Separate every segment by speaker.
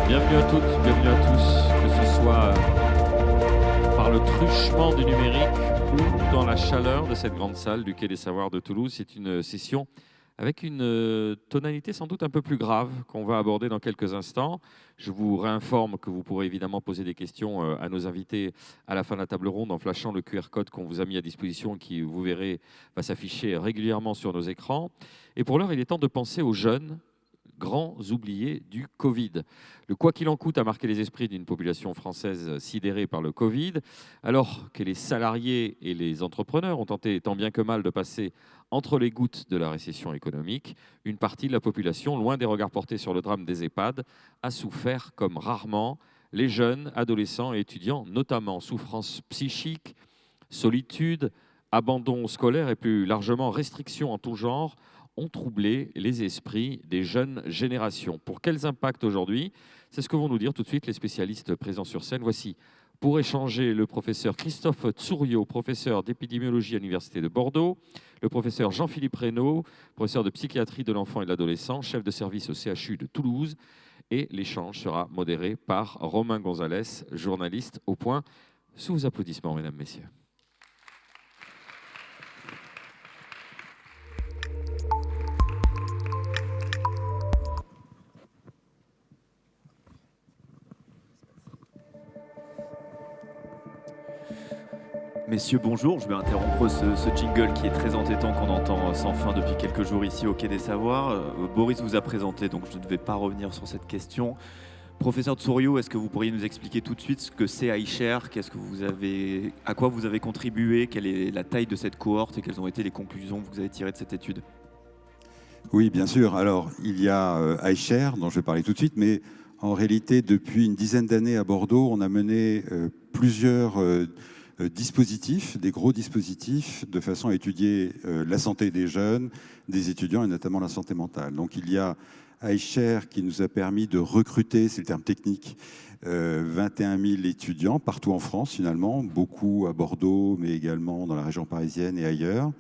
Speaker 1: Bienvenue à toutes, bienvenue à tous, que ce soit par le truchement du numérique ou dans la chaleur de cette grande salle du Quai des Savoirs de Toulouse. C'est une session avec une tonalité sans doute un peu plus grave qu'on va aborder dans quelques instants. Je vous réinforme que vous pourrez évidemment poser des questions à nos invités à la fin de la table ronde en flashant le QR code qu'on vous a mis à disposition et qui, vous verrez, va s'afficher régulièrement sur nos écrans. Et pour l'heure, il est temps de penser aux jeunes, grands oubliés du Covid. Le quoi qu'il en coûte a marqué les esprits d'une population française sidérée par le Covid, alors que les salariés et les entrepreneurs ont tenté tant bien que mal de passer entre les gouttes de la récession économique. Une partie de la population, loin des regards portés sur le drame des EHPAD, a souffert comme rarement. Les jeunes, adolescents et étudiants, notamment souffrance psychique, solitude, abandon scolaire et plus largement restrictions en tout genre, ont troublé les esprits des jeunes générations. Pour quels impacts aujourd'hui? C'est ce que vont nous dire tout de suite les spécialistes présents sur scène. Voici, pour échanger, le professeur Christophe Tsouriau, professeur d'épidémiologie à l'Université de Bordeaux, le professeur Jean-Philippe Reynaud, professeur de psychiatrie de l'enfant et de l'adolescent, chef de service au CHU de Toulouse. Et l'échange sera modéré par Romain Gonzalez, journaliste au Point. Sous vos applaudissements, mesdames, messieurs.
Speaker 2: Messieurs, bonjour. Je vais interrompre ce jingle qui est très entêtant qu'on entend sans fin depuis quelques jours ici au Quai des Savoirs. Boris vous a présenté, donc je ne vais pas revenir sur cette question. Professeur Tsouriau, est-ce que vous pourriez nous expliquer tout de suite ce que c'est iShare, à quoi vous avez contribué, quelle est la taille de cette cohorte et quelles ont été les conclusions que vous avez tirées de cette étude?
Speaker 3: Oui, bien sûr. Alors, il y a iShare, dont je vais parler tout de suite, mais en réalité, depuis une dizaine d'années à Bordeaux, on a mené plusieurs dispositifs, des gros dispositifs, de façon à étudier la santé des jeunes, des étudiants et notamment la santé mentale. Donc, il y a iShare qui nous a permis de recruter, c'est le terme technique, 21 000 étudiants partout en France finalement, beaucoup à Bordeaux, mais également dans la région parisienne et ailleurs,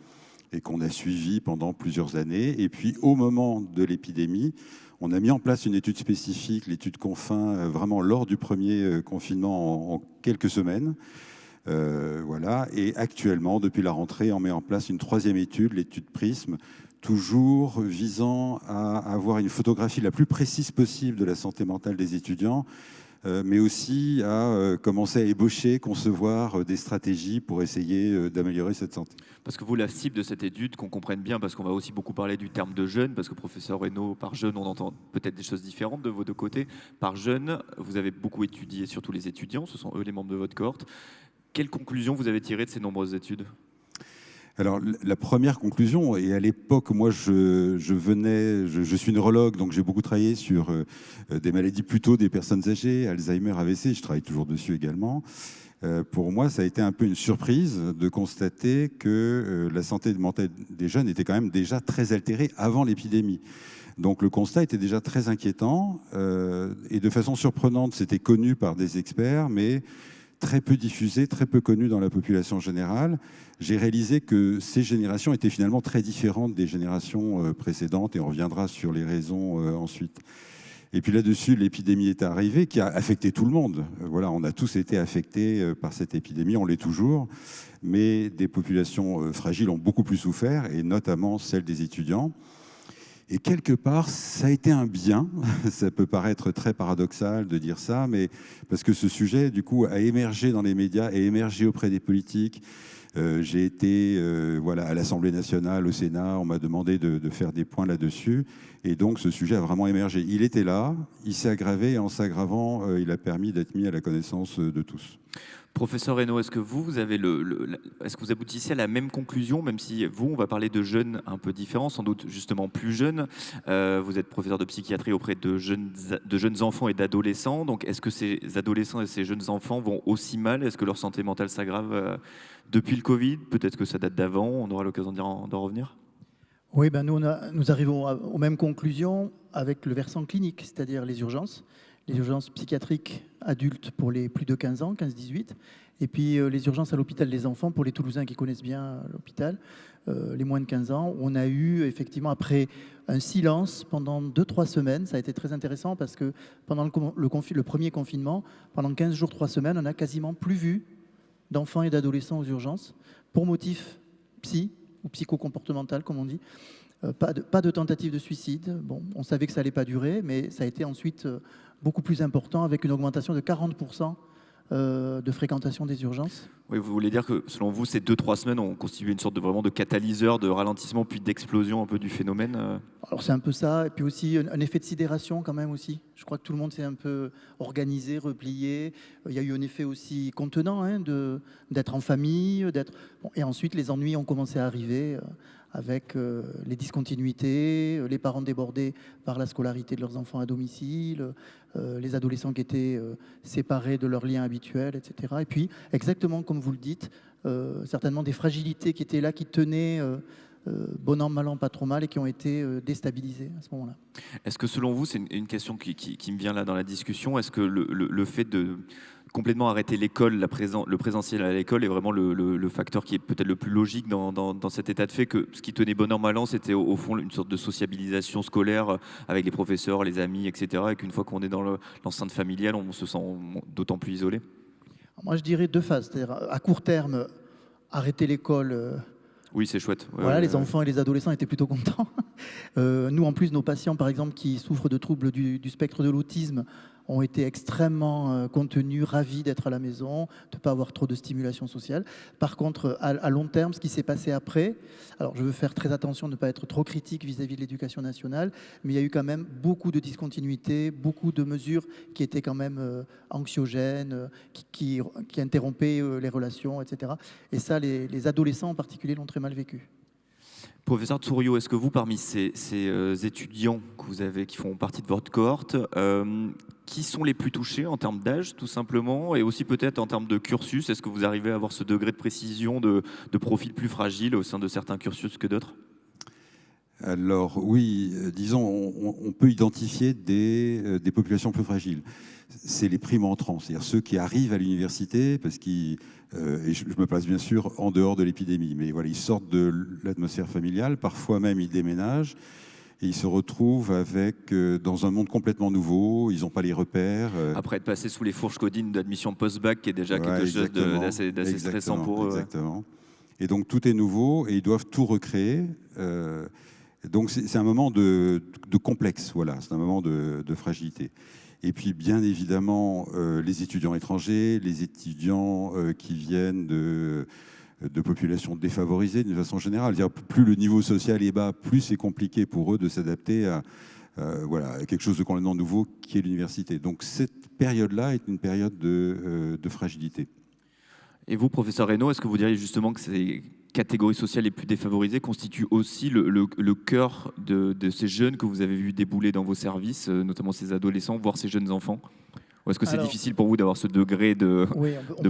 Speaker 3: et qu'on a suivi pendant plusieurs années. Et puis, au moment de l'épidémie, on a mis en place une étude spécifique, l'étude Confin, vraiment lors du premier confinement en quelques semaines. Voilà. Et actuellement, depuis la rentrée, on met en place une troisième étude, l'étude Prisme, toujours visant à avoir une photographie la plus précise possible de la santé mentale des étudiants, mais aussi à commencer à ébaucher, concevoir des stratégies pour essayer d'améliorer cette santé.
Speaker 2: Parce que vous, la cible de cette étude, qu'on comprenne bien, parce qu'on va aussi beaucoup parler du terme de jeune, parce que professeur Reynaud, par jeune, on entend peut-être des choses différentes de vos deux côtés. Par jeune, vous avez beaucoup étudié surtout les étudiants, ce sont eux les membres de votre cohorte. Quelles conclusions vous avez tirées de ces nombreuses études?
Speaker 3: Alors, la première conclusion, et à l'époque, moi, je suis neurologue, donc j'ai beaucoup travaillé sur des maladies plutôt des personnes âgées, Alzheimer, AVC, je travaille toujours dessus également. Pour moi, ça a été un peu une surprise de constater que la santé mentale des jeunes était quand même déjà très altérée avant l'épidémie. Donc le constat était déjà très inquiétant, et de façon surprenante, c'était connu par des experts, mais très peu diffusé, très peu connu dans la population générale. J'ai réalisé que ces générations étaient finalement très différentes des générations précédentes, et on reviendra sur les raisons ensuite. Et puis là-dessus, l'épidémie est arrivée, qui a affecté tout le monde. Voilà, on a tous été affectés par cette épidémie, on l'est toujours, mais des populations fragiles ont beaucoup plus souffert, et notamment celles des étudiants. Et quelque part, ça a été un bien. Ça peut paraître très paradoxal de dire ça, mais parce que ce sujet, du coup, a émergé dans les médias, a émergé auprès des politiques. J'ai été à l'Assemblée nationale, au Sénat, on m'a demandé de faire des points là-dessus. Et donc, ce sujet a vraiment émergé. Il était là, il s'est aggravé, et en s'aggravant, il a permis d'être mis à la connaissance de tous.
Speaker 2: Professeur Reynaud, est-ce que vous avez est-ce que vous aboutissez à la même conclusion, même si vous, on va parler de jeunes un peu différents, sans doute justement plus jeunes. Vous êtes professeur de psychiatrie auprès de jeunes enfants et d'adolescents. Donc, est-ce que ces adolescents et ces jeunes enfants vont aussi mal? Est-ce que leur santé mentale s'aggrave Depuis le Covid, peut-être que ça date d'avant, on aura l'occasion d'en revenir.
Speaker 4: Oui, ben nous arrivons aux mêmes conclusions avec le versant clinique, c'est-à-dire les urgences psychiatriques adultes pour les plus de 15 ans, 15-18, et puis les urgences à l'hôpital des enfants pour les Toulousains qui connaissent bien l'hôpital, les moins de 15 ans. On a eu effectivement, après un silence pendant 2-3 semaines, ça a été très intéressant parce que pendant le premier confinement, pendant 15 jours, 3 semaines, on n'a quasiment plus vu d'enfants et d'adolescents aux urgences pour motif psy ou psycho-comportemental, comme on dit. Pas de tentative de suicide. Bon, on savait que ça n'allait pas durer, mais ça a été ensuite beaucoup plus important avec une augmentation de 40% de fréquentation des urgences.
Speaker 2: Oui, vous voulez dire que selon vous, ces 2-3 semaines ont constitué une sorte vraiment de catalyseur, de ralentissement, puis d'explosion un peu du phénomène
Speaker 4: Alors c'est un peu ça, et puis aussi un effet de sidération quand même aussi. Je crois que tout le monde s'est un peu organisé, replié. Il y a eu un effet aussi contenant d'être en famille, et ensuite les ennuis ont commencé à arriver avec les discontinuités, les parents débordés par la scolarité de leurs enfants à domicile, les adolescents qui étaient séparés de leurs liens habituels, etc. Et puis, exactement comme vous le dites, certainement des fragilités qui étaient là, qui tenaient bon an, mal an, pas trop mal, et qui ont été déstabilisées à ce moment-là.
Speaker 2: Est-ce que selon vous, c'est une question qui me vient là dans la discussion, est-ce que le fait de complètement arrêter l'école, le présentiel à l'école est vraiment le facteur qui est peut-être le plus logique dans cet état de fait, que ce qui tenait bon an, mal an, c'était au fond une sorte de sociabilisation scolaire avec les professeurs, les amis, etc. Et qu'une fois qu'on est dans l'enceinte familiale, on se sent d'autant plus isolé?
Speaker 4: Moi, je dirais 2 phases. C'est-à-dire, à court terme, arrêter l'école.
Speaker 2: Oui, c'est chouette.
Speaker 4: Voilà, les enfants et les adolescents étaient plutôt contents. Nous, en plus, nos patients, par exemple, qui souffrent de troubles du spectre de l'autisme, ont été extrêmement contenus, ravis d'être à la maison, de ne pas avoir trop de stimulation sociale. Par contre, à long terme, ce qui s'est passé après, alors je veux faire très attention de ne pas être trop critique vis-à-vis de l'éducation nationale, mais il y a eu quand même beaucoup de discontinuités, beaucoup de mesures qui étaient quand même anxiogènes, qui interrompaient les relations, etc. Et ça, les adolescents en particulier l'ont très mal vécu.
Speaker 2: Professeur Tsouriau, est-ce que vous, parmi ces étudiants que vous avez, qui font partie de votre cohorte, qui sont les plus touchés en termes d'âge, tout simplement, et aussi peut-être en termes de cursus? Est-ce que vous arrivez à avoir ce degré de précision, de profil plus fragile au sein de certains cursus que d'autres?
Speaker 3: Alors oui, disons, on peut identifier des populations plus fragiles. C'est les primo-entrants, c'est-à-dire ceux qui arrivent à l'université, parce qu'ils, et je me place bien sûr en dehors de l'épidémie, mais voilà, ils sortent de l'atmosphère familiale, parfois même ils déménagent, et ils se retrouvent dans un monde complètement nouveau, ils n'ont pas les repères.
Speaker 2: Après être passé sous les fourches codines d'admission post-bac, qui est déjà quelque chose d'assez stressant pour eux.
Speaker 3: Exactement. Et donc tout est nouveau, et ils doivent tout recréer. Donc c'est un moment de complexe, voilà, c'est un moment de fragilité. Et puis bien évidemment, les étudiants étrangers, les étudiants qui viennent de populations défavorisées d'une façon générale. Plus le niveau social est bas, plus c'est compliqué pour eux de s'adapter à quelque chose de complètement nouveau qui est l'université. Donc cette période-là est une période de fragilité.
Speaker 2: Et vous, professeur Reynaud, est-ce que vous diriez justement que ces catégories sociales les plus défavorisées constituent aussi le cœur de ces jeunes que vous avez vus débouler dans vos services, notamment ces adolescents, voire ces jeunes enfants? Ou est-ce que c'est difficile pour vous d'avoir ce degré de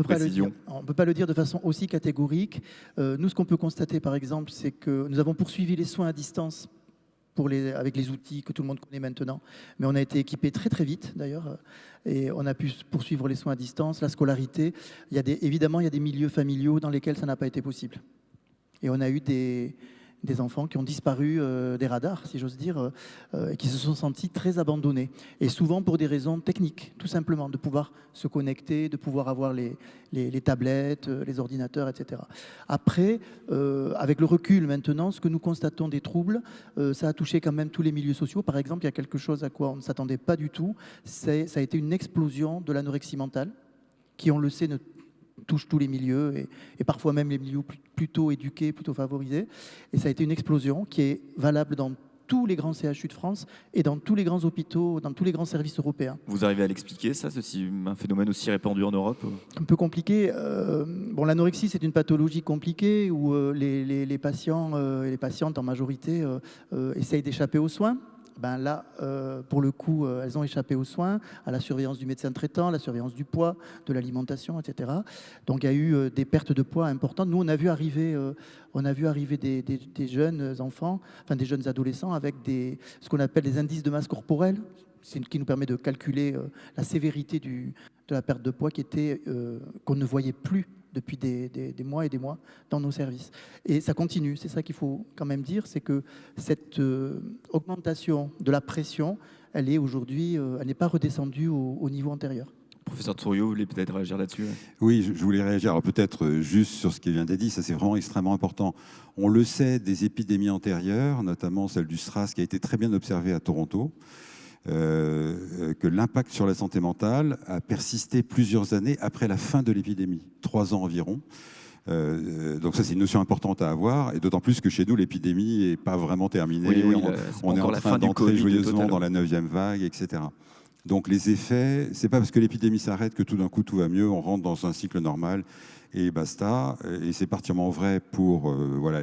Speaker 2: précision?
Speaker 4: On ne peut pas le dire de façon aussi catégorique. Nous, ce qu'on peut constater, par exemple, c'est que nous avons poursuivi les soins à distance avec les outils que tout le monde connaît maintenant. Mais on a été équipé très très vite d'ailleurs, et on a pu poursuivre les soins à distance, la scolarité. Évidemment, il y a des milieux familiaux dans lesquels ça n'a pas été possible. Et on a eu des enfants qui ont disparu des radars, si j'ose dire, et qui se sont sentis très abandonnés. Et souvent pour des raisons techniques, tout simplement, de pouvoir se connecter, de pouvoir avoir les tablettes, les ordinateurs, etc. Après, avec le recul maintenant, ce que nous constatons des troubles, ça a touché quand même tous les milieux sociaux. Par exemple, il y a quelque chose à quoi on ne s'attendait pas du tout, ça a été une explosion de l'anorexie mentale, qui, on le sait, touche tous les milieux et parfois même les milieux plutôt éduqués, plutôt favorisés. Et ça a été une explosion qui est valable dans tous les grands CHU de France et dans tous les grands hôpitaux, dans tous les grands services européens.
Speaker 2: Vous arrivez à l'expliquer, ça? C'est un phénomène aussi répandu en Europe?
Speaker 4: Un peu compliqué. L'anorexie, c'est une pathologie compliquée où les patients et les patientes en majorité essayent d'échapper aux soins. ben là, pour le coup, elles ont échappé aux soins, à la surveillance du médecin traitant, à la surveillance du poids, de l'alimentation, etc. Donc il y a eu des pertes de poids importantes. Nous, on a vu arriver des jeunes enfants, enfin des jeunes adolescents avec ce qu'on appelle des indices de masse corporelle. C'est ce qui nous permet de calculer la sévérité de la perte de poids qu'on ne voyait plus depuis des mois et des mois dans nos services. Et ça continue, c'est ça qu'il faut quand même dire, c'est que cette augmentation de la pression, elle est aujourd'hui, elle n'est pas redescendue au niveau antérieur.
Speaker 2: Professeur Tsouriau, vous voulez peut-être réagir là-dessus?
Speaker 3: Oui, je voulais réagir. Alors peut-être juste sur ce qui vient d'être dit, ça c'est vraiment extrêmement important. On le sait des épidémies antérieures, notamment celle du SRAS qui a été très bien observée à Toronto, que l'impact sur la santé mentale a persisté plusieurs années après la fin de l'épidémie, 3 ans environ. Donc ça, c'est une notion importante à avoir, et d'autant plus que chez nous, l'épidémie n'est pas vraiment terminée.
Speaker 2: Oui,
Speaker 3: on est en train d'entrer joyeusement dans la 9e vague, etc. Donc les effets, c'est pas parce que l'épidémie s'arrête que tout d'un coup tout va mieux, on rentre dans un cycle normal et basta. Et c'est particulièrement vrai pour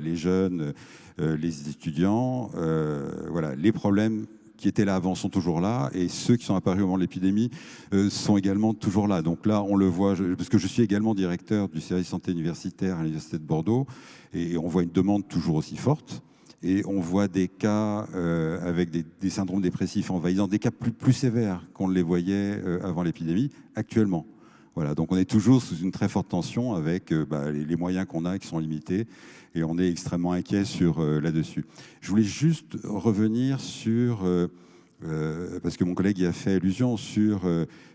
Speaker 3: les jeunes, les étudiants. Les problèmes qui étaient là avant sont toujours là, et ceux qui sont apparus au moment de l'épidémie sont également toujours là. Donc là, on le voit, parce que je suis également directeur du service santé universitaire à l'Université de Bordeaux, et on voit une demande toujours aussi forte, et on voit des cas avec des syndromes dépressifs envahissants, des cas plus sévères qu'on ne les voyait avant l'épidémie, actuellement. Voilà, donc on est toujours sous une très forte tension avec les moyens qu'on a qui sont limités, et on est extrêmement inquiet là-dessus. Je voulais juste revenir sur, parce que mon collègue y a fait allusion, sur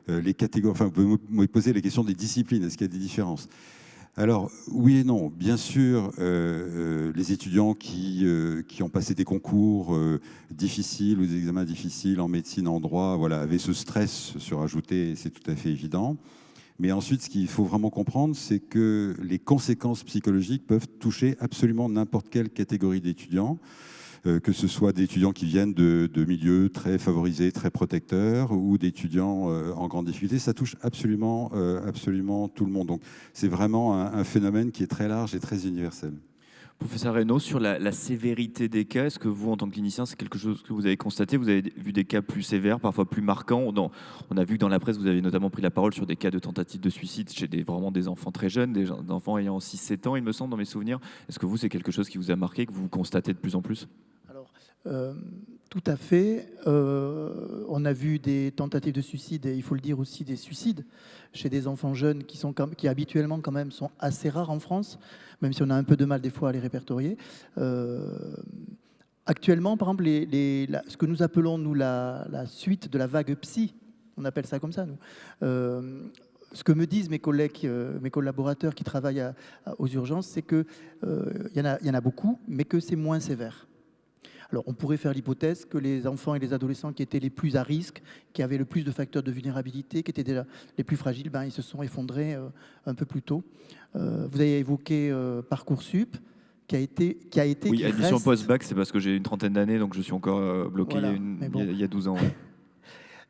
Speaker 3: les catégories, enfin vous m'avez posé la question des disciplines, est-ce qu'il y a des différences? Alors, oui et non. Bien sûr, les étudiants qui ont passé des concours difficiles ou des examens difficiles en médecine, en droit, avaient ce stress surajouté, et c'est tout à fait évident. Mais ensuite, ce qu'il faut vraiment comprendre, c'est que les conséquences psychologiques peuvent toucher absolument n'importe quelle catégorie d'étudiants, que ce soit des étudiants qui viennent de milieux très favorisés, très protecteurs, ou d'étudiants en grande difficulté. Ça touche absolument tout le monde. Donc, c'est vraiment un phénomène qui est très large et très universel.
Speaker 2: Professeur Reynaud, sur la sévérité des cas, est-ce que vous, en tant que clinicien, c'est quelque chose que vous avez constaté? Vous avez vu des cas plus sévères, parfois plus marquants? On a vu que dans la presse, vous avez notamment pris la parole sur des cas de tentatives de suicide chez vraiment des enfants très jeunes, des enfants ayant 6-7 ans, il me semble, dans mes souvenirs. Est-ce que vous, c'est quelque chose qui vous a marqué, que vous constatez de plus en plus?
Speaker 4: Alors, tout à fait. On a vu des tentatives de suicide, et il faut le dire aussi, des suicides chez des enfants jeunes qui habituellement quand même sont assez rares en France, même si on a un peu de mal des fois à les répertorier. Actuellement, par exemple, ce que nous appelons nous la suite de la vague psy, on appelle ça comme ça, nous. Ce que me disent mes collègues, mes collaborateurs qui travaillent aux urgences, c'est qu'il y en a beaucoup, mais que c'est moins sévère. Alors, on pourrait faire l'hypothèse que les enfants et les adolescents qui étaient les plus à risque, qui avaient le plus de facteurs de vulnérabilité, qui étaient déjà les plus fragiles, ils se sont effondrés un peu plus tôt. Vous avez évoqué Parcoursup, qui reste...
Speaker 2: Oui, admission post-bac, c'est parce que j'ai une trentaine d'années, donc je suis encore bloqué il y a 12 ans. Ouais.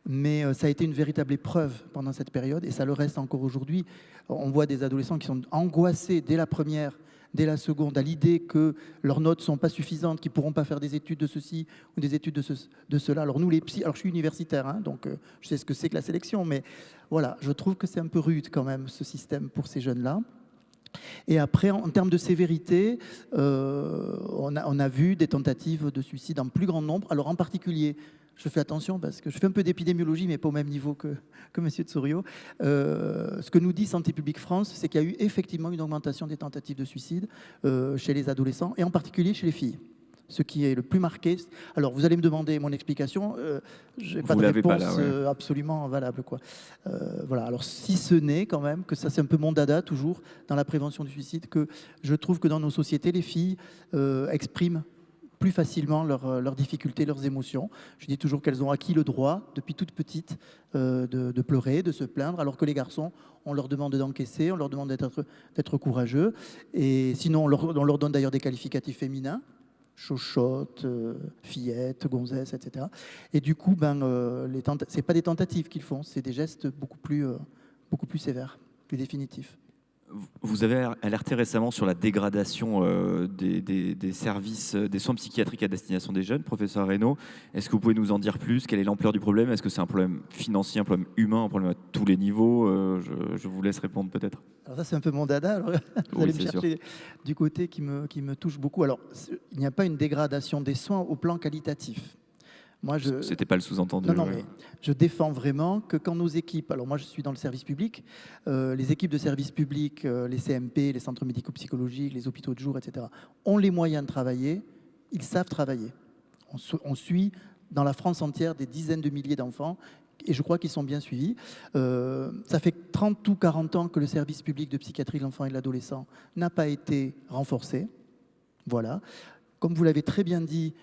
Speaker 4: Mais ça a été une véritable épreuve pendant cette période, et ça le reste encore aujourd'hui. On voit des adolescents qui sont angoissés dès la première, dès la seconde, à l'idée que leurs notes ne sont pas suffisantes, qu'ils ne pourront pas faire des études de ceci ou des études de cela. Alors nous, les psys, alors je suis universitaire, donc je sais ce que c'est que la sélection, mais voilà, je trouve que c'est un peu rude quand même, ce système pour ces jeunes-là. Et après, en termes de sévérité, on a vu des tentatives de suicide en plus grand nombre. Alors en particulier, je fais attention parce que je fais un peu d'épidémiologie, mais pas au même niveau que M. Tsouriau. Ce que nous dit Santé publique France, c'est qu'il y a eu effectivement une augmentation des tentatives de suicide chez les adolescents, et en particulier chez les filles. Ce qui est le plus marqué. Alors, vous allez me demander mon explication. Je n'ai pas de réponse absolument valable, quoi. Voilà. Alors, si ce n'est quand même que ça, c'est un peu mon dada, toujours, dans la prévention du suicide, que je trouve que dans nos sociétés, les filles expriment plus facilement leurs difficultés, leurs émotions. Je dis toujours qu'elles ont acquis le droit, depuis toute petite, de pleurer, de se plaindre, alors que les garçons, on leur demande d'encaisser, on leur demande d'être courageux. Et sinon, on leur donne d'ailleurs des qualificatifs féminins. Chochotte, fillette, gonzesse, etc. Et du coup, c'est pas des tentatives qu'ils font, c'est des gestes beaucoup plus sévères, plus définitifs.
Speaker 2: Vous avez alerté récemment sur la dégradation des services, des soins psychiatriques à destination des jeunes, professeur Reynaud. Est-ce que vous pouvez nous en dire plus? Quelle est l'ampleur du problème? Est-ce que c'est un problème financier, un problème humain, un problème à tous les niveaux? Je vous laisse répondre peut-être.
Speaker 4: Alors ça, c'est un peu mon dada. Alors, vous
Speaker 2: Oui,
Speaker 4: allez me
Speaker 2: c'est sûr.
Speaker 4: chercher du côté qui me touche beaucoup. Alors, il n'y a pas une dégradation des soins au plan qualitatif. Moi,
Speaker 2: C'était pas le sous-entendu.
Speaker 4: non,
Speaker 2: ouais.
Speaker 4: mais je défends vraiment que quand nos équipes, alors moi je suis dans le service public, les équipes de service public, les CMP, les centres médico-psychologiques, les hôpitaux de jour, etc., ont les moyens de travailler, ils savent travailler. On suit dans la France entière des dizaines de milliers d'enfants et je crois qu'ils sont bien suivis. Ça fait 30 ou 40 ans que le service public de psychiatrie de l'enfant et de l'adolescent n'a pas été renforcé. Voilà. Comme vous l'avez très bien dit,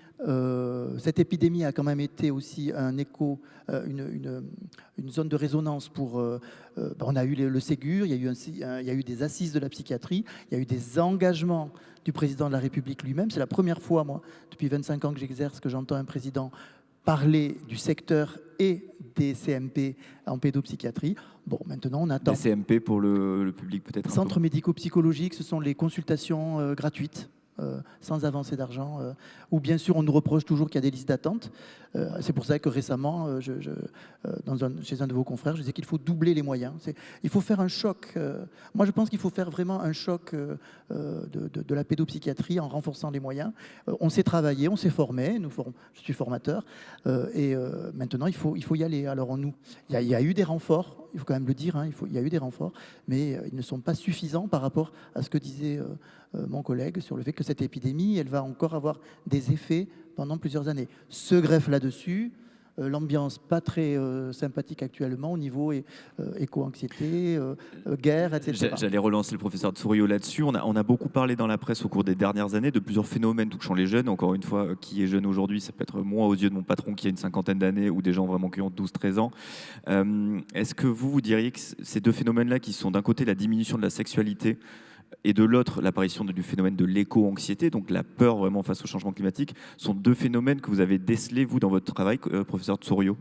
Speaker 4: cette épidémie a quand même été aussi un écho, une zone de résonance pour... on a eu le Ségur, il y a eu des assises de la psychiatrie, il y a eu des engagements du président de la République lui-même. C'est la première fois, moi, depuis 25 ans que j'exerce, que j'entends un président parler du secteur et des CMP en pédopsychiatrie. Bon, maintenant, on attend.
Speaker 2: Des CMP pour le public peut-être.
Speaker 4: Centres médico-psychologiques, ce sont les consultations gratuites. Sans avancer d'argent, ou bien sûr on nous reproche toujours qu'il y a des listes d'attente. C'est pour ça que récemment, chez un de vos confrères, je disais qu'il faut doubler les moyens. Il faut faire un choc. Moi je pense qu'il faut faire vraiment un choc de la pédopsychiatrie en renforçant les moyens. On s'est travaillé, on s'est formé, je suis formateur, et maintenant il faut y aller. Alors il y a eu des renforts, il faut quand même le dire, hein, il y a eu des renforts, mais ils ne sont pas suffisants par rapport à ce que disait mon collègue sur le fait que cette épidémie, elle va encore avoir des effets pendant plusieurs années. Se greffe là-dessus l'ambiance pas très sympathique actuellement au niveau éco-anxiété, guerre, etc.
Speaker 2: J'allais relancer le professeur Tsourio là-dessus. On a beaucoup parlé dans la presse au cours des dernières années de plusieurs phénomènes touchant les jeunes. Encore une fois, qui est jeune aujourd'hui, ça peut être moi aux yeux de mon patron qui a une cinquantaine d'années ou des gens vraiment qui ont 12-13 ans. Est-ce que vous diriez que ces deux phénomènes-là, qui sont d'un côté la diminution de la sexualité et de l'autre, l'apparition du phénomène de l'éco-anxiété, donc la peur vraiment face au changement climatique, sont deux phénomènes que vous avez décelés, vous, dans votre travail, professeur Tsourio?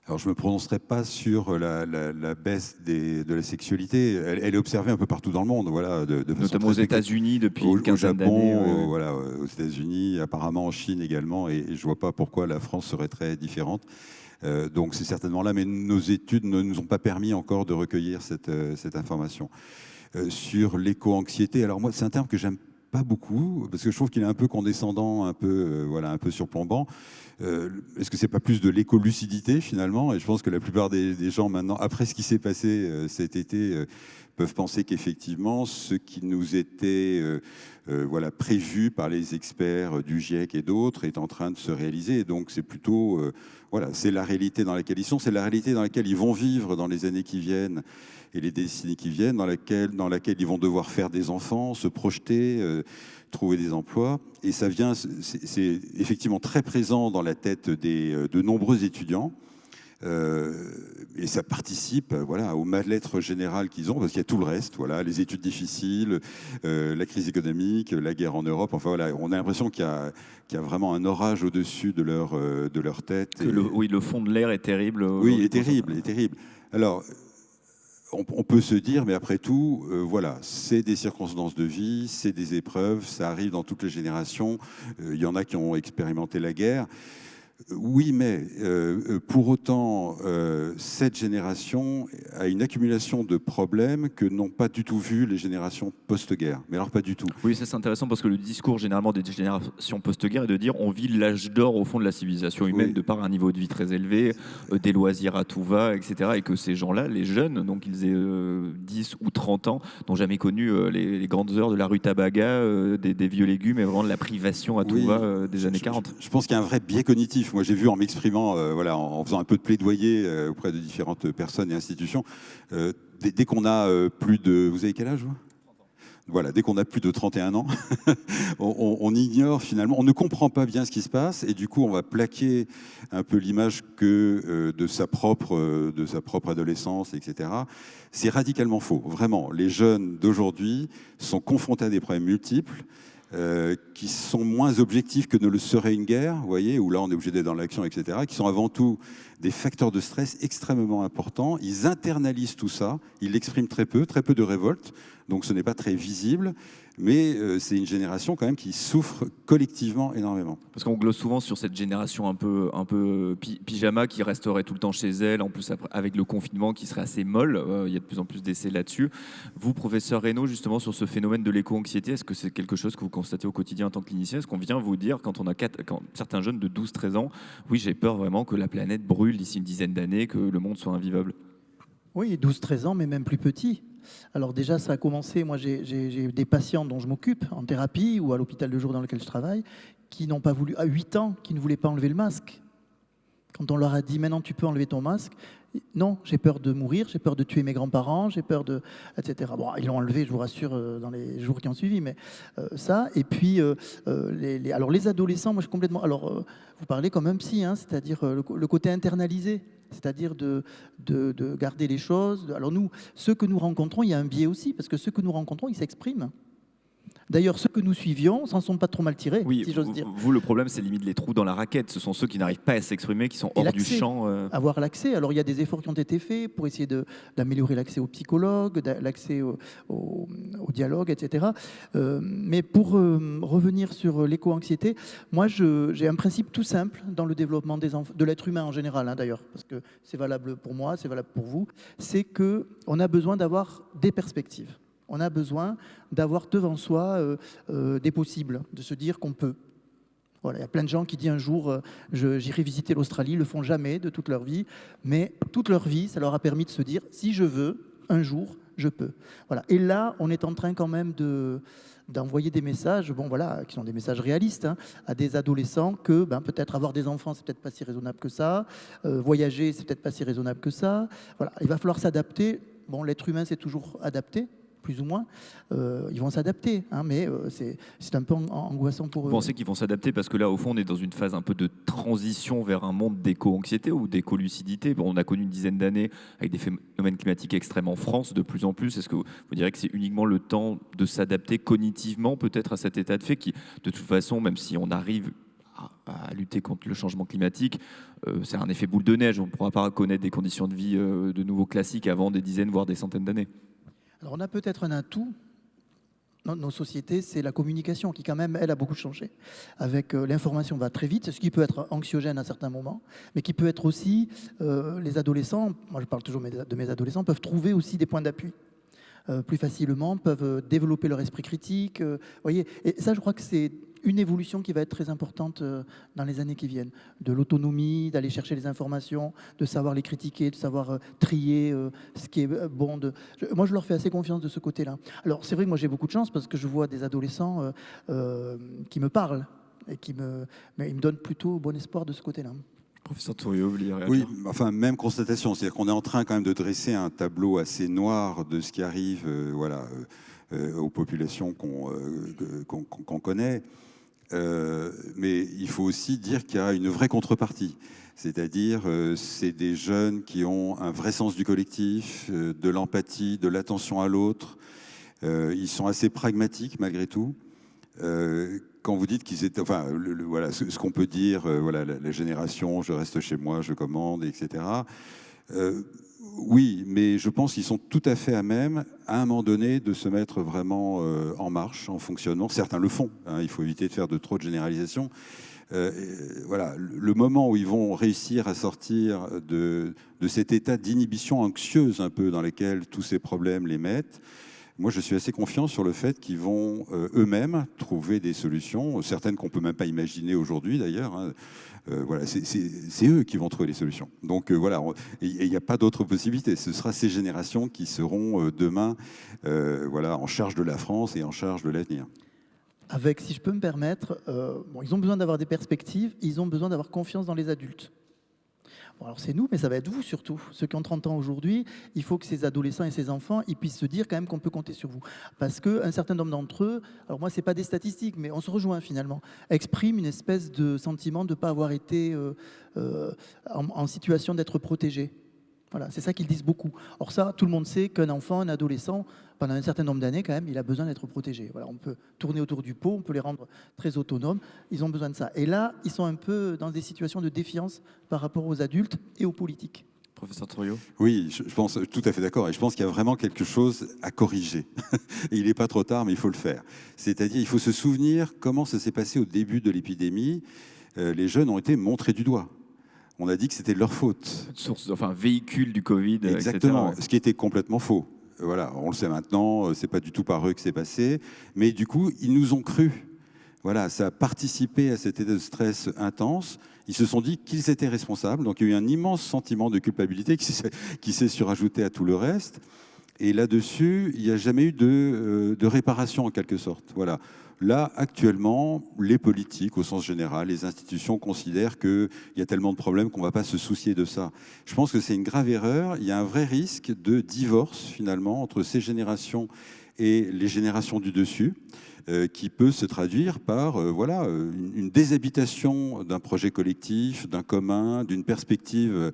Speaker 3: Alors, je ne me prononcerai pas sur la baisse de la sexualité. Elle est observée un peu partout dans le monde, voilà, de façon
Speaker 2: Notamment aux États-Unis depuis une
Speaker 3: au
Speaker 2: quinzaine
Speaker 3: Japon,
Speaker 2: d'années.
Speaker 3: voilà, aux États-Unis, apparemment en Chine également, et je ne vois pas pourquoi la France serait très différente. Donc, c'est certainement là, mais nos études ne nous ont pas permis encore de recueillir cette information. Sur l'éco-anxiété, alors moi, c'est un terme que j'aime pas beaucoup, parce que je trouve qu'il est un peu condescendant, un peu surplombant. Est-ce que c'est pas plus de l'éco-lucidité finalement? Et je pense que la plupart des gens maintenant, après ce qui s'est passé cet été, peuvent penser qu'effectivement, ce qui nous était prévu par les experts du GIEC et d'autres est en train de se réaliser. Et donc c'est plutôt, c'est la réalité dans laquelle ils sont, c'est la réalité dans laquelle ils vont vivre dans les années qui viennent et les décennies qui viennent, dans laquelle ils vont devoir faire des enfants, se projeter, trouver des emplois. Et ça vient, c'est effectivement très présent dans la tête de nombreux étudiants. Et ça participe au mal-être général qu'ils ont, parce qu'il y a tout le reste, les études difficiles, la crise économique, la guerre en Europe. Enfin voilà, on a l'impression qu'il y a vraiment un orage au-dessus de leur tête.
Speaker 2: Oui, le fond de l'air est terrible.
Speaker 3: Oui, est terrible. Alors, on peut se dire, mais après tout, c'est des circonstances de vie, c'est des épreuves, ça arrive dans toutes les générations. Il y en a qui ont expérimenté la guerre. Oui, mais pour autant, cette génération a une accumulation de problèmes que n'ont pas du tout vu les générations post-guerre. Mais alors pas du tout.
Speaker 2: Oui, ça c'est intéressant parce que le discours généralement des générations post-guerre est de dire on vit l'âge d'or au fond de la civilisation humaine,
Speaker 3: Oui.
Speaker 2: de par un niveau de vie très élevé, des loisirs à tout va, etc. Et que ces gens-là, les jeunes, donc ils aient 10 ou 30 ans, n'ont jamais connu les grandes heures de la rue Tabaga, des vieux légumes et vraiment de la privation à tout
Speaker 3: Oui.
Speaker 2: va des années 40.
Speaker 3: Je pense qu'il y a un vrai biais cognitif. Moi, j'ai vu en m'exprimant, en faisant un peu de plaidoyer auprès de différentes personnes et institutions, dès qu'on a plus de... Vous avez quel âge, vous ? Voilà, dès qu'on a plus de 31 ans, on ignore finalement, on ne comprend pas bien ce qui se passe, et du coup, on va plaquer un peu l'image de sa propre adolescence, etc. C'est radicalement faux, vraiment. Les jeunes d'aujourd'hui sont confrontés à des problèmes multiples. qui sont moins objectifs que ne le serait une guerre, vous voyez, où là on est obligé d'être dans l'action, etc., qui sont avant tout des facteurs de stress extrêmement importants. Ils internalisent tout ça, ils l'expriment très peu de révolte, donc ce n'est pas très visible, mais c'est une génération quand même qui souffre collectivement énormément.
Speaker 2: Parce qu'on glosse souvent sur cette génération un peu pyjama qui resterait tout le temps chez elle, en plus avec le confinement qui serait assez molle, il y a de plus en plus d'essais là-dessus. Vous, professeur Reynaud, justement sur ce phénomène de l'éco-anxiété, est-ce que c'est quelque chose que vous constatez au quotidien en tant que clinicien? Est-ce qu'on vient vous dire quand certains jeunes de 12-13 ans, oui j'ai peur vraiment que la planète brûle d'ici une dizaine d'années, que le monde soit invivable?
Speaker 4: Oui, 12-13 ans, mais même plus petit. Alors déjà, ça a commencé, moi j'ai des patients dont je m'occupe en thérapie ou à l'hôpital de jour dans lequel je travaille, qui n'ont pas voulu, à 8 ans, qui ne voulaient pas enlever le masque. Quand on leur a dit, maintenant tu peux enlever ton masque, non, j'ai peur de mourir, j'ai peur de tuer mes grands-parents, j'ai peur de... etc. Bon, ils l'ont enlevé, je vous rassure, dans les jours qui ont suivi, mais ça, et puis, alors les adolescents, moi je suis complètement... Alors, vous parlez comme un psy, hein, c'est-à-dire le côté internalisé, c'est-à-dire de garder les choses. Alors nous, ceux que nous rencontrons, il y a un biais aussi, parce que ceux que nous rencontrons, ils s'expriment. D'ailleurs, ceux que nous suivions s'en sont pas trop mal tirés,
Speaker 2: oui,
Speaker 4: si j'ose dire.
Speaker 2: Vous, le problème, c'est limite les trous dans la raquette. Ce sont ceux qui n'arrivent pas à s'exprimer, qui sont hors du champ.
Speaker 4: Avoir l'accès. Alors, il y a des efforts qui ont été faits pour essayer d'améliorer l'accès aux psychologues, l'accès au dialogue, etc. Mais pour revenir sur l'éco-anxiété, moi, j'ai un principe tout simple dans le développement des enfants, de l'être humain en général, hein, d'ailleurs, parce que c'est valable pour moi, c'est valable pour vous, c'est qu'on a besoin d'avoir des perspectives. On a besoin d'avoir devant soi des possibles, de se dire qu'on peut. Voilà, il y a plein de gens qui disent un jour j'irai visiter l'Australie, ils le font jamais de toute leur vie, mais toute leur vie, ça leur a permis de se dire si je veux, un jour, je peux. Voilà. Et là, on est en train quand même d'envoyer des messages, bon voilà, qui sont des messages réalistes, hein, à des adolescents que peut-être avoir des enfants, c'est peut-être pas si raisonnable que ça, voyager, c'est peut-être pas si raisonnable que ça. Voilà, il va falloir s'adapter. Bon, l'être humain s'est toujours adapté, plus ou moins, ils vont s'adapter, hein, mais c'est un peu angoissant pour eux.
Speaker 2: Vous pensez qu'ils vont s'adapter parce que là, au fond, on est dans une phase un peu de transition vers un monde d'éco-anxiété ou d'éco-lucidité. Bon, on a connu une dizaine d'années avec des phénomènes climatiques extrêmes en France de plus en plus. Est-ce que vous direz que c'est uniquement le temps de s'adapter cognitivement peut-être à cet état de fait qui, de toute façon, même si on arrive à lutter contre le changement climatique, c'est un effet boule de neige. On ne pourra pas connaître des conditions de vie de nouveau classiques avant des dizaines, voire des centaines d'années.
Speaker 4: Alors on a peut-être un atout dans nos sociétés, c'est la communication qui quand même, elle, a beaucoup changé. Avec l'information va très vite, ce qui peut être anxiogène à certains moments, mais qui peut être aussi, les adolescents, moi je parle toujours de mes adolescents, peuvent trouver aussi des points d'appui. Plus facilement, peuvent développer leur esprit critique. Voyez, et ça, je crois que c'est une évolution qui va être très importante dans les années qui viennent. De l'autonomie, d'aller chercher les informations, de savoir les critiquer, de savoir trier ce qui est bon. Moi, je leur fais assez confiance de ce côté-là. Alors, c'est vrai que moi, j'ai beaucoup de chance parce que je vois des adolescents qui me parlent et mais ils me donnent plutôt bon espoir de ce côté-là.
Speaker 2: Professeur Touriot, vous vouliez réagir?
Speaker 3: Oui, enfin, même constatation. C'est-à-dire qu'on est en train quand même de dresser un tableau assez noir de ce qui arrive aux populations qu'on connaît. Mais il faut aussi dire qu'il y a une vraie contrepartie. C'est-à-dire, c'est des jeunes qui ont un vrai sens du collectif, de l'empathie, de l'attention à l'autre. Ils sont assez pragmatiques malgré tout. Quand vous dites qu'ils étaient, enfin, voilà, ce qu'on peut dire, voilà, la génération, je reste chez moi, je commande, etc. Oui, mais je pense qu'ils sont tout à fait à même, à un moment donné, de se mettre vraiment en marche, en fonctionnement. Certains le font, hein, il faut éviter de faire de trop de généralisations. Voilà, le moment où ils vont réussir à sortir de cet état d'inhibition anxieuse un peu dans lequel tous ces problèmes les mettent, moi, je suis assez confiant sur le fait qu'ils vont eux-mêmes trouver des solutions, certaines qu'on ne peut même pas imaginer aujourd'hui d'ailleurs. Hein. Voilà, c'est eux qui vont trouver les solutions. Donc voilà, il n'y a pas d'autre possibilité. Ce sera ces générations qui seront demain voilà, en charge de la France et en charge de l'avenir.
Speaker 4: Avec, si je peux me permettre, ils ont besoin d'avoir des perspectives, ils ont besoin d'avoir confiance dans les adultes. Bon, alors c'est nous, mais ça va être vous surtout. Ceux qui ont 30 ans aujourd'hui, il faut que ces adolescents et ces enfants, ils puissent se dire quand même qu'on peut compter sur vous. Parce qu'un certain nombre d'entre eux, alors moi, ce n'est pas des statistiques, mais on se rejoint finalement, expriment une espèce de sentiment de ne pas avoir été en situation d'être protégés. Voilà, c'est ça qu'ils disent beaucoup. Or ça, tout le monde sait qu'un enfant, un adolescent, pendant un certain nombre d'années, quand même, il a besoin d'être protégé. Voilà, on peut tourner autour du pot, on peut les rendre très autonomes. Ils ont besoin de ça. Et là, ils sont un peu dans des situations de défiance par rapport aux adultes et aux politiques.
Speaker 2: Professeur Troyot.
Speaker 3: Oui, je pense tout à fait d'accord. Et je pense qu'il y a vraiment quelque chose à corriger. Et il n'est pas trop tard, mais il faut le faire. C'est-à-dire, il faut se souvenir comment ça s'est passé au début de l'épidémie. Les jeunes ont été montrés du doigt. On a dit que c'était de leur faute.
Speaker 2: Source, enfin, véhicule du Covid,
Speaker 3: Exactement,
Speaker 2: etc.
Speaker 3: ce qui était complètement faux. Voilà, on le sait maintenant, c'est pas du tout par eux que c'est passé. Mais du coup, ils nous ont cru. Voilà, ça a participé à cet état de stress intense. Ils se sont dit qu'ils étaient responsables. Donc il y a eu un immense sentiment de culpabilité qui s'est surajouté à tout le reste. Et là-dessus, il n'y a jamais eu de réparation en quelque sorte. Voilà. Là, actuellement, les politiques, au sens général, les institutions considèrent qu'il y a tellement de problèmes qu'on ne va pas se soucier de ça. Je pense que c'est une grave erreur. Il y a un vrai risque de divorce, finalement, entre ces générations et les générations du dessus, qui peut se traduire par une déshabitation d'un projet collectif, d'un commun, d'une perspective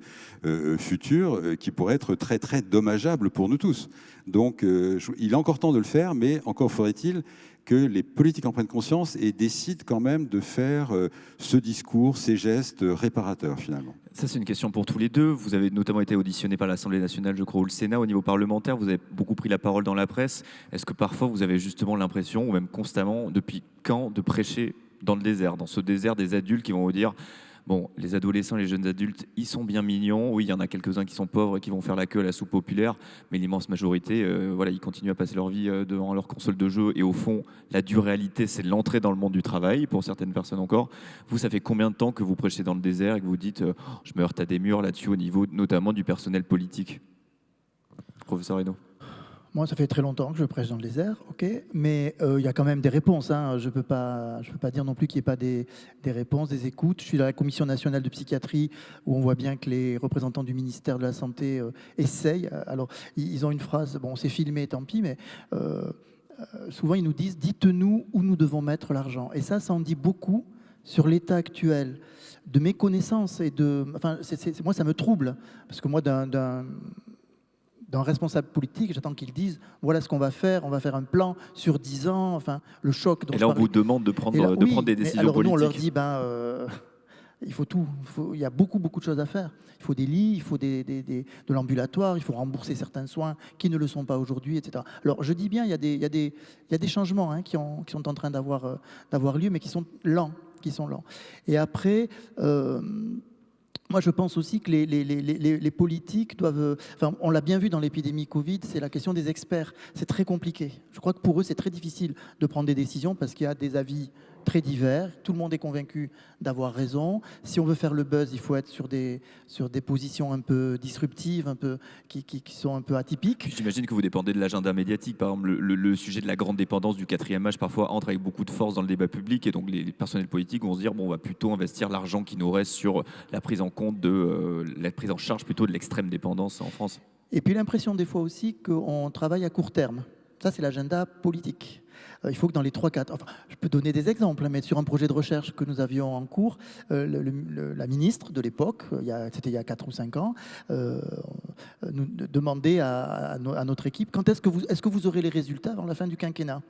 Speaker 3: future qui pourrait être très, très dommageable pour nous tous. Donc, il est encore temps de le faire, mais encore faudrait-il que les politiques en prennent conscience et décident quand même de faire ce discours, ces gestes réparateurs, finalement.
Speaker 2: Ça, c'est une question pour tous les deux. Vous avez notamment été auditionné par l'Assemblée nationale, je crois, ou le Sénat au niveau parlementaire. Vous avez beaucoup pris la parole dans la presse. Est-ce que parfois vous avez justement l'impression, ou même constamment, depuis quand, de prêcher dans le désert, dans ce désert des adultes qui vont vous dire bon, les adolescents, les jeunes adultes, ils sont bien mignons. Oui, il y en a quelques-uns qui sont pauvres et qui vont faire la queue à la soupe populaire, mais l'immense majorité, ils continuent à passer leur vie devant leur console de jeu. Et au fond, la dure réalité, c'est l'entrée dans le monde du travail, pour certaines personnes encore. Vous, ça fait combien de temps que vous prêchez dans le désert et que vous dites je me heurte à des murs là-dessus, au niveau notamment du personnel politique? Professeur Reynaud.
Speaker 4: Moi, ça fait très longtemps que je prêche dans le désert, ok, mais il y a quand même des réponses. Hein. Je peux pas dire non plus qu'il n'y ait pas des réponses, des écoutes. Je suis dans la Commission nationale de psychiatrie où on voit bien que les représentants du ministère de la Santé essayent. Alors, ils ont une phrase, bon, c'est filmé, tant pis, mais souvent ils nous disent « dites-nous où nous devons mettre l'argent ». Et ça en dit beaucoup sur l'état actuel de mes connaissances et de... Enfin, moi, ça me trouble, parce que moi, d'un responsable politique, j'attends qu'ils disent voilà ce qu'on va faire, on va faire un plan sur 10 ans, enfin le choc.
Speaker 2: Et là, on vous demande de prendre des décisions
Speaker 4: alors
Speaker 2: politiques.
Speaker 4: Nous, on leur dit il faut tout, il y a beaucoup de choses à faire. Il faut des lits, il faut de l'ambulatoire, il faut rembourser certains soins qui ne le sont pas aujourd'hui, etc. Alors je dis bien, il y a des changements qui sont en train d'avoir lieu, mais qui sont lents. Et après... moi, je pense aussi que les politiques doivent... Enfin, on l'a bien vu dans l'épidémie Covid, c'est la question des experts. C'est très compliqué. Je crois que pour eux, c'est très difficile de prendre des décisions parce qu'il y a des avis très divers. Tout le monde est convaincu d'avoir raison. Si on veut faire le buzz, il faut être sur des positions un peu disruptives, un peu, qui sont un peu atypiques.
Speaker 2: J'imagine que vous dépendez de l'agenda médiatique. Par exemple, le sujet de la grande dépendance du quatrième âge parfois entre avec beaucoup de force dans le débat public. Et donc, les personnels politiques vont se dire bon, on va plutôt investir l'argent qui nous reste sur la prise en compte la prise en charge plutôt de l'extrême dépendance en France.
Speaker 4: Et puis l'impression des fois aussi qu'on travaille à court terme. Ça, c'est l'agenda politique. Il faut que dans les 3-4... Enfin, je peux donner des exemples, mais sur un projet de recherche que nous avions en cours, la ministre de l'époque, c'était il y a 4 ou 5 ans, nous demandait à notre équipe quand est-ce que vous aurez les résultats avant la fin du quinquennat ?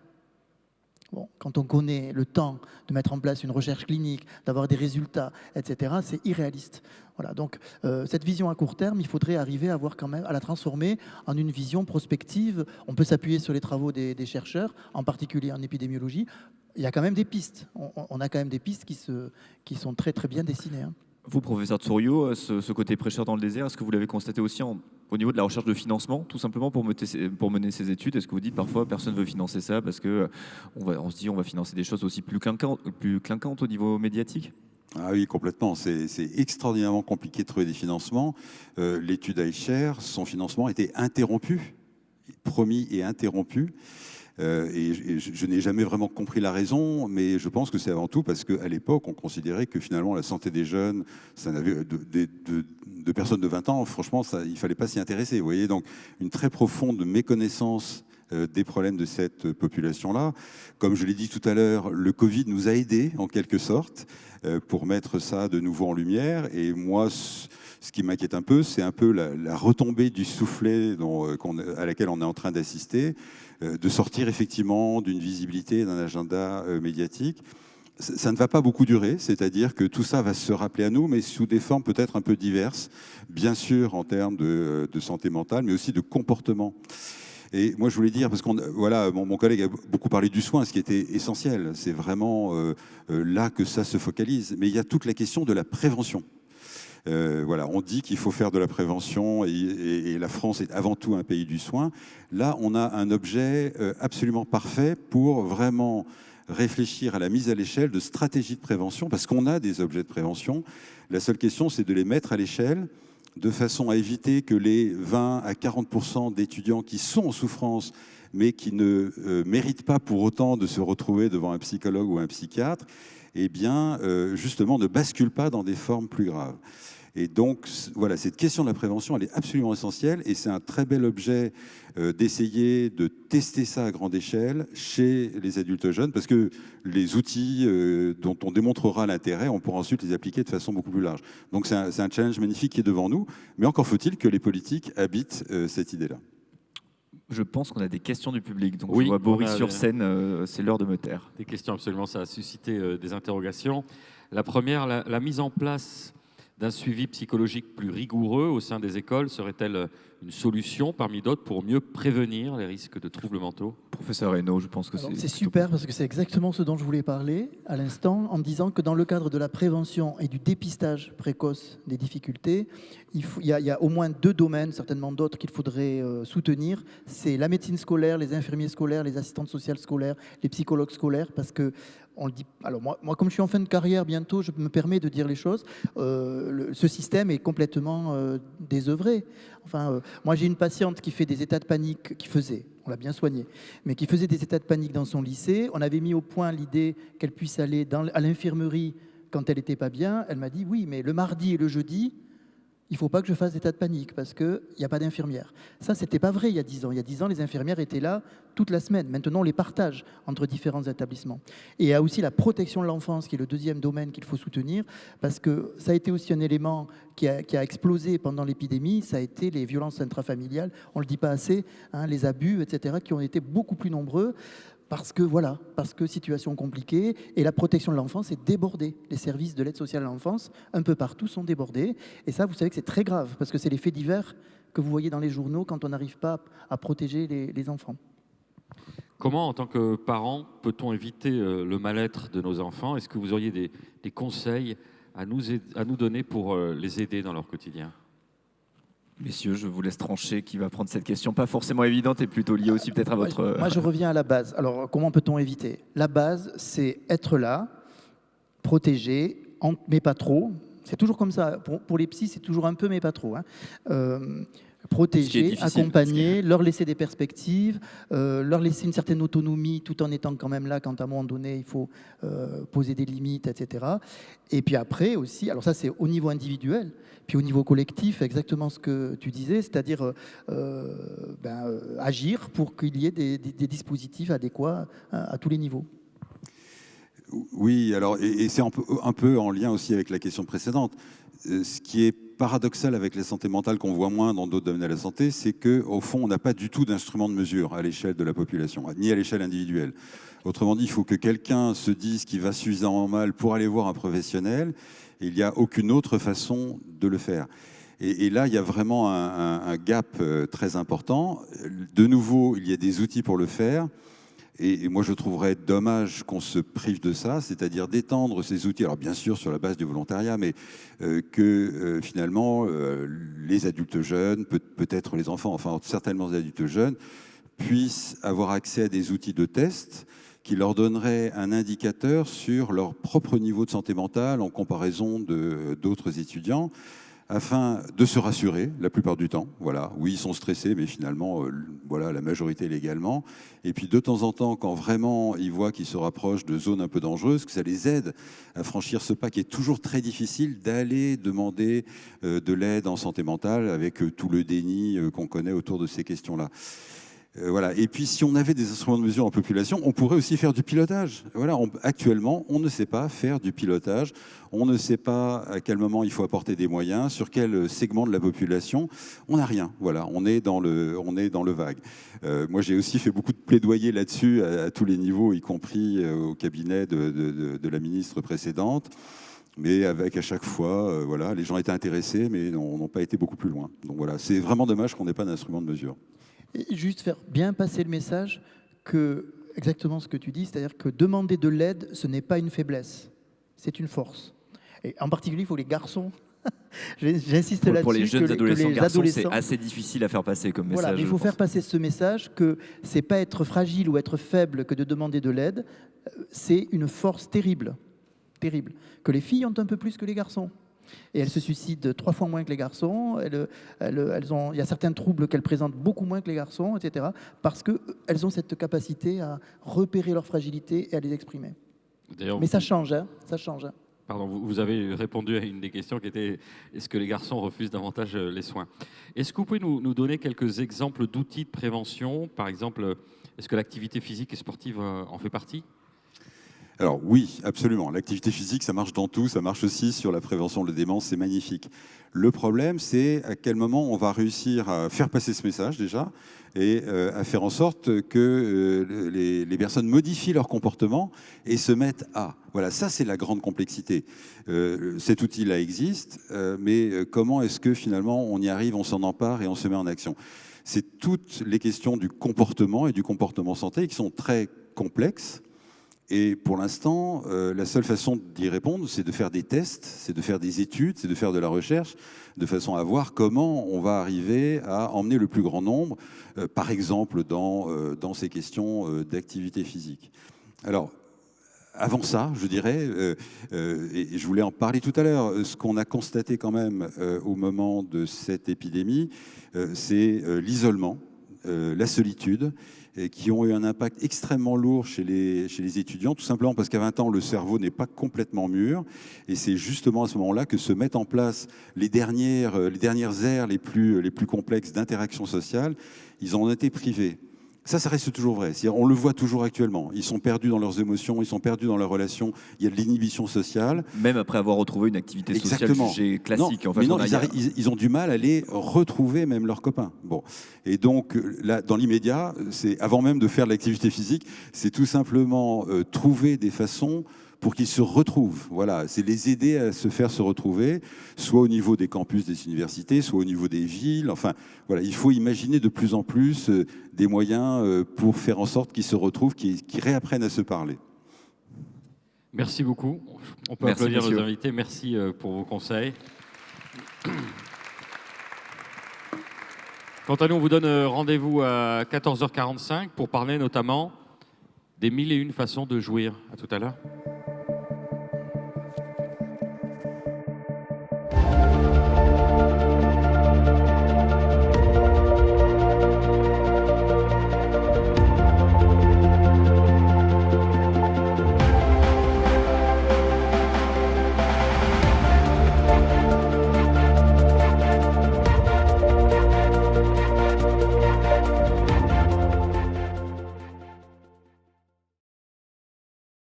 Speaker 4: Bon, quand on connaît le temps de mettre en place une recherche clinique, d'avoir des résultats, etc., c'est irréaliste. Voilà, donc cette vision à court terme, il faudrait arriver à la transformer en une vision prospective. On peut s'appuyer sur les travaux des chercheurs, en particulier en épidémiologie. Il y a quand même des pistes. On a quand même des pistes qui sont très très bien dessinées. Hein.
Speaker 2: Vous, professeur Tsouriou, ce côté prêcheur dans le désert, est-ce que vous l'avez constaté aussi au niveau de la recherche de financement, tout simplement pour mener ces études? Est-ce que vous dites parfois personne ne veut financer ça parce qu'on se dit on va financer des choses aussi plus clinquantes au niveau médiatique?
Speaker 3: Ah oui, complètement. C'est extraordinairement compliqué de trouver des financements. L'étude iShare, son financement était interrompu, promis et interrompu. Et je n'ai jamais vraiment compris la raison, mais je pense que c'est avant tout parce qu'à l'époque, on considérait que finalement la santé des jeunes, ça n'avait de personnes de 20 ans, franchement, il ne fallait pas s'y intéresser. Vous voyez, donc une très profonde méconnaissance des problèmes de cette population-là. Comme je l'ai dit tout à l'heure, le Covid nous a aidés en quelque sorte pour mettre ça de nouveau en lumière. Et moi, ce qui m'inquiète un peu, c'est un peu la retombée du soufflet à laquelle on est en train d'assister, de sortir effectivement d'une visibilité, d'un agenda médiatique. Ça ne va pas beaucoup durer, c'est-à-dire que tout ça va se rappeler à nous, mais sous des formes peut-être un peu diverses, bien sûr en termes de santé mentale, mais aussi de comportement. Et moi, je voulais dire, parce que voilà, mon collègue a beaucoup parlé du soin, ce qui était essentiel. C'est vraiment là que ça se focalise. Mais il y a toute la question de la prévention. Voilà, on dit qu'il faut faire de la prévention et la France est avant tout un pays du soin. Là, on a un objet absolument parfait pour vraiment réfléchir à la mise à l'échelle de stratégies de prévention, parce qu'on a des objets de prévention. La seule question, c'est de les mettre à l'échelle de façon à éviter que les 20 à 40% d'étudiants qui sont en souffrance, mais qui ne méritent pas pour autant de se retrouver devant un psychologue ou un psychiatre, eh bien, justement, ne basculent pas dans des formes plus graves. Et donc, voilà, cette question de la prévention, elle est absolument essentielle et c'est un très bel objet d'essayer de tester ça à grande échelle chez les adultes jeunes, parce que les outils dont on démontrera l'intérêt, on pourra ensuite les appliquer de façon beaucoup plus large. Donc, c'est un challenge magnifique qui est devant nous, mais encore faut-il que les politiques habitent cette idée-là.
Speaker 2: Je pense qu'on a des questions du public, donc
Speaker 1: Oui,
Speaker 2: je vois Boris sur scène, c'est l'heure de me taire.
Speaker 1: Des questions, absolument, ça a suscité des interrogations. La première, la mise en place d'un suivi psychologique plus rigoureux au sein des écoles serait-elle une solution parmi d'autres pour mieux prévenir les risques de troubles mentaux?
Speaker 2: Professeur Hainaut, je pense que
Speaker 4: c'est super parce que c'est exactement ce dont je voulais parler à l'instant en disant que dans le cadre de la prévention et du dépistage précoce des difficultés, il y a au moins 2 domaines, certainement d'autres qu'il faudrait soutenir. C'est la médecine scolaire, les infirmiers scolaires, les assistantes sociales scolaires, les psychologues scolaires, parce que on le dit. Alors moi, comme je suis en fin de carrière bientôt, je me permets de dire les choses. Ce système est complètement désœuvré. Enfin, moi j'ai une patiente qui fait des états de panique, on l'a bien soignée, mais qui faisait des états de panique dans son lycée. On avait mis au point l'idée qu'elle puisse aller à l'infirmerie quand elle n'était pas bien. Elle m'a dit oui, mais le mardi et le jeudi, il ne faut pas que je fasse d'état de panique parce qu'il n'y a pas d'infirmière. Ça, ce n'était pas vrai il y a 10 ans. Il y a 10 ans, les infirmières étaient là toute la semaine. Maintenant, on les partage entre différents établissements. Et il y a aussi la protection de l'enfance, qui est le deuxième domaine qu'il faut soutenir, parce que ça a été aussi un élément qui a explosé pendant l'épidémie. Ça a été les violences intrafamiliales, on ne le dit pas assez, hein, les abus, etc., qui ont été beaucoup plus nombreux. Parce que situation compliquée, et la protection de l'enfance est débordée. Les services de l'aide sociale à l'enfance, un peu partout, sont débordés. Et ça, vous savez que c'est très grave, parce que c'est les faits divers que vous voyez dans les journaux quand on n'arrive pas à protéger les enfants.
Speaker 1: Comment, en tant que parent, peut-on éviter le mal-être de nos enfants? Est-ce que vous auriez des conseils à nous donner pour les aider dans leur quotidien?
Speaker 2: Messieurs, je vous laisse trancher qui va prendre cette question, pas forcément évidente et plutôt liée aussi peut-être à votre...
Speaker 4: Moi, je reviens à la base. Alors, comment peut-on éviter? La base, c'est être là, protéger, mais pas trop. C'est toujours comme ça. Pour les psys, c'est toujours un peu, mais pas trop. Hein. Protéger, accompagner, leur laisser des perspectives, leur laisser une certaine autonomie tout en étant quand même là quand à un moment donné il faut poser des limites, etc. Et puis après aussi, alors ça c'est au niveau individuel, puis au niveau collectif, exactement ce que tu disais, c'est-à-dire agir pour qu'il y ait des dispositifs adéquats à tous les niveaux.
Speaker 3: Oui, alors, et c'est un peu en lien aussi avec la question précédente. Ce qui est paradoxal avec la santé mentale, qu'on voit moins dans d'autres domaines de la santé, c'est qu'au fond, on n'a pas du tout d'instrument de mesure à l'échelle de la population, ni à l'échelle individuelle. Autrement dit, il faut que quelqu'un se dise qu'il va suffisamment mal pour aller voir un professionnel, et il n'y a aucune autre façon de le faire. Et là, il y a vraiment un gap très important. De nouveau, il y a des outils pour le faire. Et moi, je trouverais dommage qu'on se prive de ça, c'est-à-dire d'étendre ces outils, alors bien sûr sur la base du volontariat, mais que finalement, les adultes jeunes, peut-être les enfants, enfin certainement les adultes jeunes, puissent avoir accès à des outils de test qui leur donneraient un indicateur sur leur propre niveau de santé mentale en comparaison d'autres étudiants, afin de se rassurer la plupart du temps. Voilà, oui, ils sont stressés, mais finalement, voilà, la majorité légalement. Et puis de temps en temps, quand vraiment ils voient qu'ils se rapprochent de zones un peu dangereuses, que ça les aide à franchir ce pas qui est toujours très difficile d'aller demander de l'aide en santé mentale avec tout le déni qu'on connaît autour de ces questions-là. Voilà. Et puis, si on avait des instruments de mesure en population, on pourrait aussi faire du pilotage. Voilà. Actuellement, on ne sait pas faire du pilotage. On ne sait pas à quel moment il faut apporter des moyens, sur quel segment de la population. On n'a rien. Voilà. On est dans le vague. Moi, j'ai aussi fait beaucoup de plaidoyer là-dessus à tous les niveaux, y compris au cabinet de la ministre précédente. Mais avec à chaque fois, voilà, les gens étaient intéressés, mais n'ont pas été beaucoup plus loin. Donc voilà, c'est vraiment dommage qu'on n'ait pas d'instrument de mesure.
Speaker 4: Et juste faire bien passer le message que, exactement ce que tu dis, c'est-à-dire que demander de l'aide, ce n'est pas une faiblesse, c'est une force. Et en particulier, il faut les garçons. J'insiste là-dessus.
Speaker 2: Pour les jeunes adolescents,
Speaker 4: les
Speaker 2: garçons, c'est assez difficile à faire passer comme message.
Speaker 4: Voilà, mais il faut faire passer ce message que c'est pas être fragile ou être faible que de demander de l'aide, c'est une force terrible, terrible. Que les filles ont un peu plus que les garçons. Et elles se suicident 3 fois moins que les garçons. Il y a certains troubles qu'elles présentent beaucoup moins que les garçons, etc. Parce qu'elles ont cette capacité à repérer leur fragilité et à les exprimer. Mais ça change, hein, ça change.
Speaker 1: Pardon, vous avez répondu à une des questions qui était est-ce que les garçons refusent davantage les soins? Est-ce que vous pouvez nous donner quelques exemples d'outils de prévention? Par exemple, est-ce que l'activité physique et sportive en fait partie?
Speaker 3: Alors oui, absolument. L'activité physique, ça marche dans tout. Ça marche aussi sur la prévention de la démence. C'est magnifique. Le problème, c'est à quel moment on va réussir à faire passer ce message déjà et à faire en sorte que les personnes modifient leur comportement et se mettent à. Voilà, ça c'est la grande complexité. Cet outil-là existe, mais comment est-ce que finalement on y arrive, on s'en empare et on se met en action? C'est toutes les questions du comportement et du comportement santé qui sont très complexes. Et pour l'instant, la seule façon d'y répondre, c'est de faire des tests, c'est de faire des études, c'est de faire de la recherche, de façon à voir comment on va arriver à emmener le plus grand nombre, par exemple dans ces questions d'activité physique. Alors, avant ça, je dirais, et je voulais en parler tout à l'heure, ce qu'on a constaté quand même au moment de cette épidémie, c'est l'isolement, la solitude, qui ont eu un impact extrêmement lourd chez les étudiants, tout simplement parce qu'à 20 ans, le cerveau n'est pas complètement mûr. Et c'est justement à ce moment-là que se mettent en place les dernières aires les plus complexes d'interaction sociale. Ils en ont été privés. Ça reste toujours vrai. On le voit toujours actuellement. Ils sont perdus dans leurs émotions, ils sont perdus dans leurs relations. Il y a de l'inhibition sociale.
Speaker 2: Même après avoir retrouvé une activité sociale jugée classique.
Speaker 3: Non, en fait, ils ont du mal à les retrouver, même leurs copains. Bon. Et donc, là, dans l'immédiat, c'est avant même de faire de l'activité physique, c'est tout simplement trouver des façons pour qu'ils se retrouvent. Voilà, c'est les aider à se faire se retrouver, soit au niveau des campus des universités, soit au niveau des villes. Enfin, voilà, il faut imaginer de plus en plus des moyens pour faire en sorte qu'ils se retrouvent, qu'ils réapprennent à se parler.
Speaker 1: Merci beaucoup. On peut applaudir nos invités. Merci pour vos conseils. Quant à nous, on vous donne rendez-vous à 14h45 pour parler notamment des 1001 façons de jouir. À tout à l'heure.